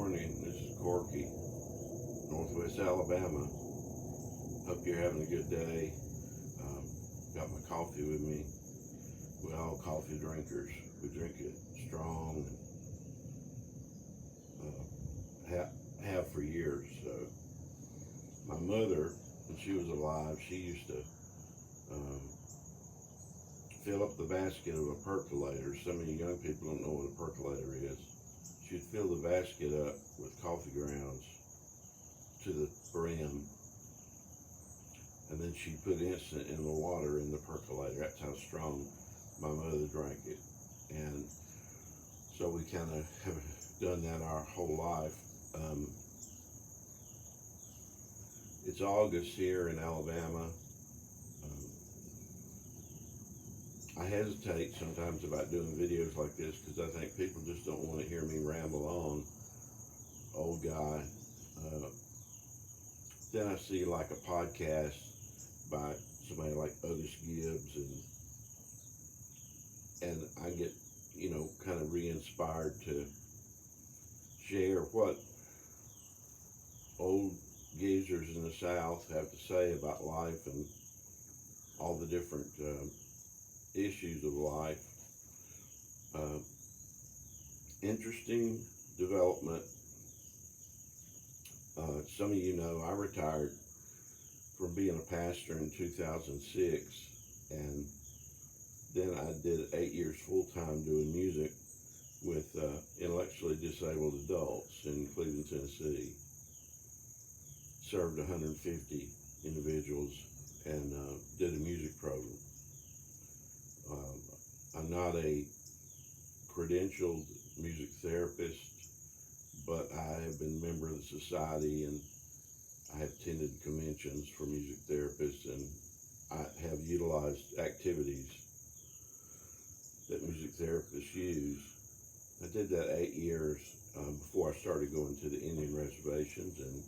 morning. This is Corky, Northwest Alabama. Hope you're having a good day. Um, got my coffee with me. We're all coffee drinkers. We drink it strong and have for years. So my mother, when she was alive, she used to um, fill up the basket of a percolator. Some of you young people don't know what a percolator is. She'd fill the basket up with coffee grounds to the brim, and then she'd put instant in the water in the percolator. That's how strong my mother drank it. And so we kind of have done that our whole life. It's August here in Alabama. I hesitate sometimes about doing videos like this because I think people just don't want to hear me ramble on. Old guy. Then I see like a podcast by somebody like Otis Gibbs, and I get, kind of re-inspired to share what old geezers in the South have to say about life and all the different issues of life. Interesting development. Some of you know I retired from being a pastor in 2006, and then I did 8 years full-time doing music with intellectually disabled adults in Cleveland, Tennessee. Served 150 individuals and did a music program. I'm not a credentialed music therapist, but I have been a member of the society, and I have attended conventions for music therapists, and I have utilized activities that music therapists use. I did that 8 years before I started going to the Indian reservations, and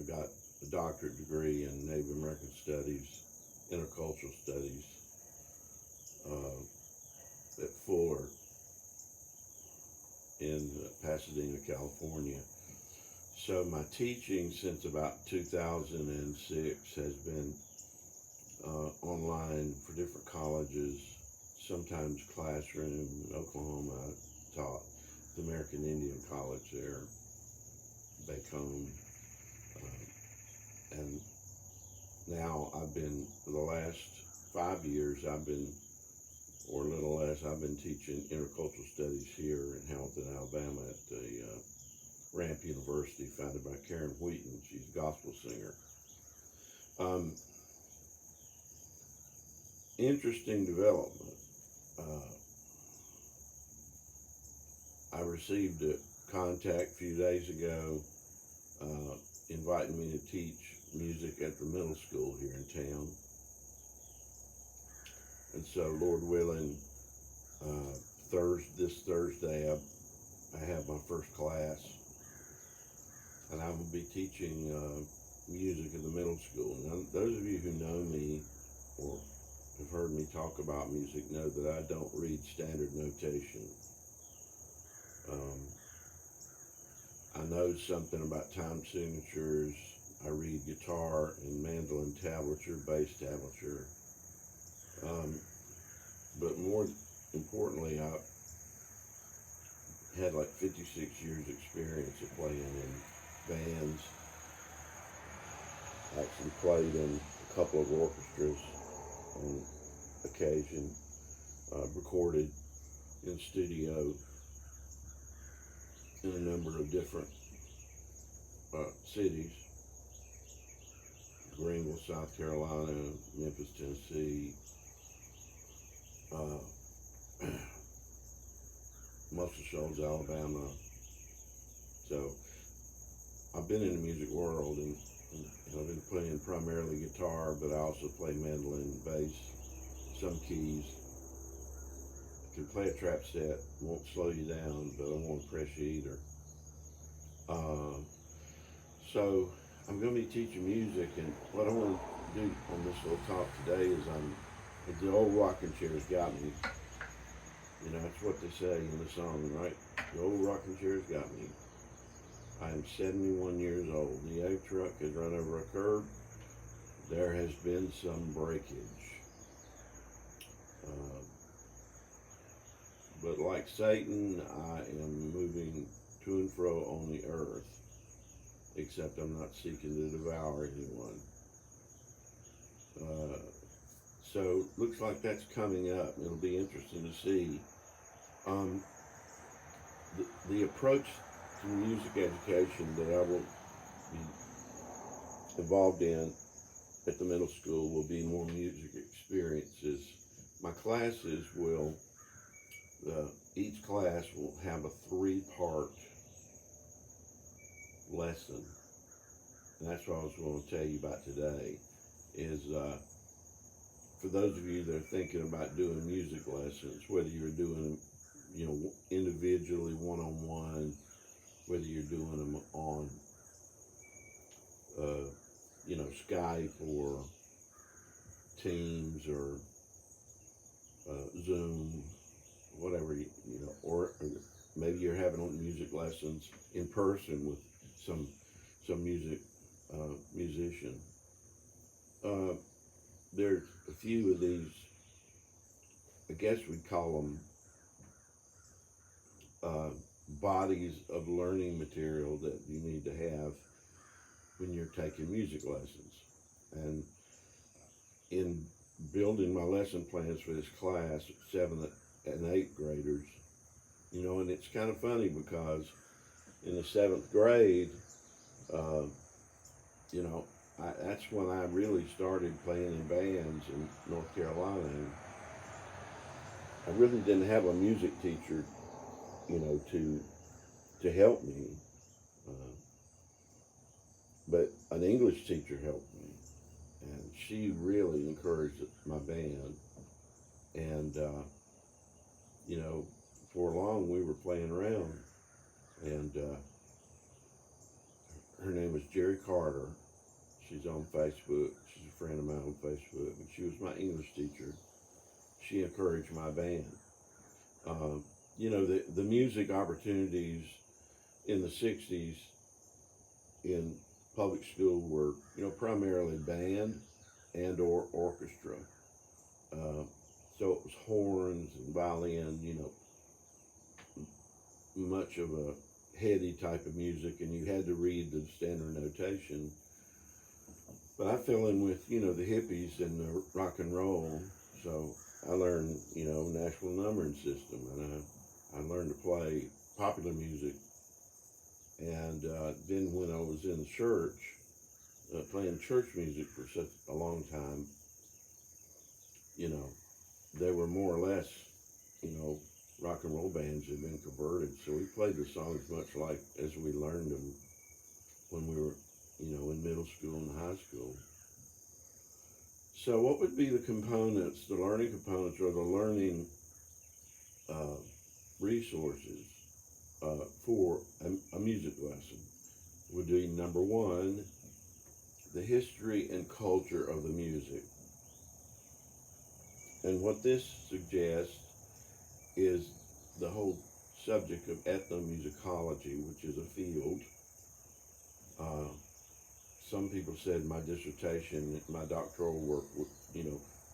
I got a doctorate degree in Native American Studies, Intercultural Studies at Fuller in Pasadena, California. So my teaching since about 2006 has been online for different colleges, sometimes classroom. In Oklahoma, I taught the American Indian College there, Bacone. And now for the last 5 years, or a little less, I've been teaching intercultural studies here in Hamilton, Alabama at the Ramp University, founded by Karen Wheaton. She's a gospel singer. Interesting development. I received a contact a few days ago inviting me to teach music at the middle school here in town. And so, Lord willing, this Thursday I have my first class, and I will be teaching music in the middle school. Now, those of you who know me or have heard me talk about music know that I don't read standard notation. I know something about time signatures. I read guitar and mandolin tablature, bass tablature. But more importantly, I had like 56 years experience of playing in bands. I actually played in a couple of orchestras on occasion, recorded in studio in a number of different cities. Greenville, South Carolina, Memphis, Tennessee, Muscle Shoals, Alabama. So I've been in the music world, and I've been playing primarily guitar, but I also play mandolin, bass, some keys. I can play a trap set, won't slow you down, but I won't press you either. So I'm going to be teaching music, and what I want to do on this little talk today is the old rocking chair's got me. You know, that's what they say in the song, right? The old rocking chair's got me. I am 71 years old. The ag truck has run over a curb. There has been some breakage. Uh, but like Satan, I am moving to and fro on the earth, except I'm not seeking to devour anyone. Uh, so looks like that's coming up. It'll be interesting to see. Um, the approach to music education that I will be involved in at the middle school will be more music experiences. My classes will, each class will have a 3-part lesson. And that's what I was going to tell you about today is for those of you that are thinking about doing music lessons, whether you're doing them, you know, individually, one-on-one, whether you're doing them on, you know, Skype or Teams or Zoom, whatever, you know, or maybe you're having music lessons in person with some music musician. There's a few of these, I guess we'd call them bodies of learning material that you need to have when you're taking music lessons. And in building my lesson plans for this class, 7th and 8th graders, you know, and it's kind of funny because in the 7th grade, you know, that's when I really started playing in bands in North Carolina. And I really didn't have a music teacher, you know, to help me, but an English teacher helped me, and she really encouraged my band. And you know, for long we were playing around, and her name was Jerry Carter. She's on Facebook. She's a friend of mine on Facebook, and she was my English teacher. She encouraged my band. You know, the music opportunities in the 60s in public school were, you know, primarily band and or orchestra. So it was horns and violin, you know, much of a heady type of music, and you had to read the standard notation. But I fell in with, you know, the hippies and the rock and roll, so I learned, you know, national numbering system, and I learned to play popular music. And then when I was in the church, playing church music for such a long time, you know, they were more or less, you know, rock and roll bands had been converted. So we played the songs much like as we learned them when we were, you know, in middle school and high school. So what would be the components, the learning components, or the learning resources for a music lesson? Would be number one, the history and culture of the music. And what this suggests is the whole subject of ethnomusicology, which is a field. Some people said my dissertation, my doctoral work,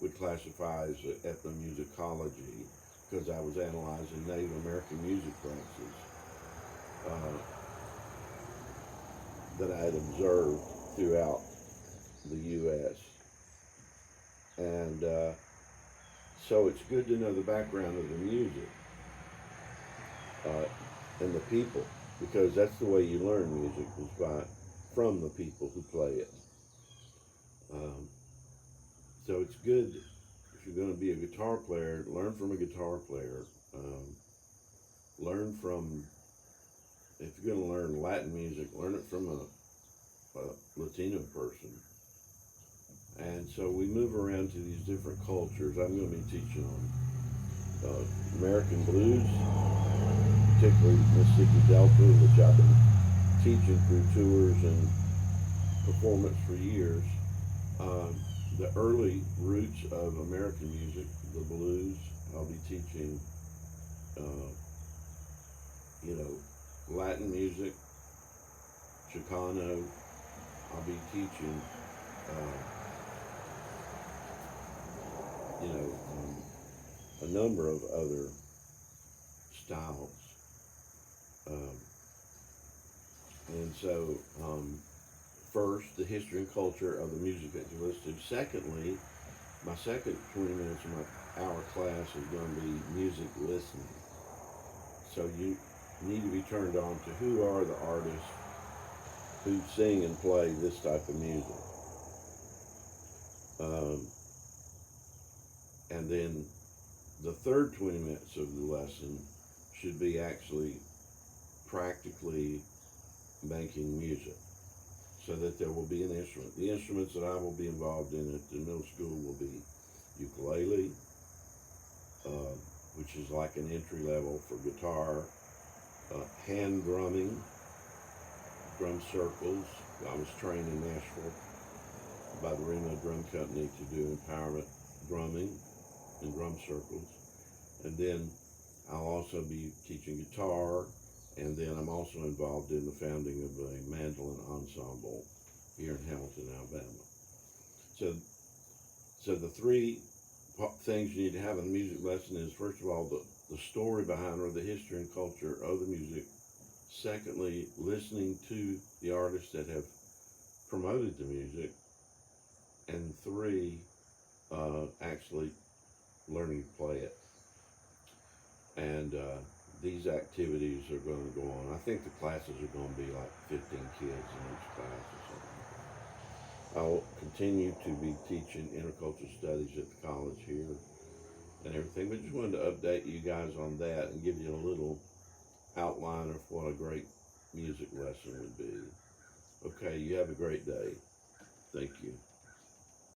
would classify as ethnomusicology because I was analyzing Native American music practices that I had observed throughout the U.S. And so it's good to know the background of the music and the people, because that's the way you learn music, is from the people who play it. So it's good if you're going to be a guitar player, learn from a guitar player. Learn from, if you're going to learn Latin music, learn it from a Latino person. And so we move around to these different cultures. I'm going to be teaching on American blues, particularly Mississippi Delta, which I've been teaching through tours and performance for years. The early roots of American music, the blues. I'll be teaching uh, you know, Latin music, Chicano. I'll be teaching, uh, a number of other styles. Um, and so, first, the history and culture of the music that you listen to. Secondly, my second 20 minutes of my hour class is going to be music listening. So you need to be turned on to who are the artists who sing and play this type of music. Um, and then the third 20 minutes of the lesson should be actually practically making music so that there will be an instrument. The instruments that I will be involved in at the middle school will be ukulele, which is like an entry level for guitar, hand drumming, drum circles. I was trained in Nashville by the Reno Drum Company to do empowerment drumming and drum circles. And then I'll also be teaching guitar, and then I'm also involved in the founding of a mandolin ensemble here in Hamilton, Alabama. So the three things you need to have in a music lesson is, first of all, the story behind or the history and culture of the music. Secondly, listening to the artists that have promoted the music. And three, actually learning to play it. And these activities are going to go on. I think the classes are going to be like 15 kids in each class or something. I'll continue to be teaching intercultural studies at the college here and everything, but just wanted to update you guys on that and give you a little outline of what a great music lesson would be. Okay, you have a great day. Thank you.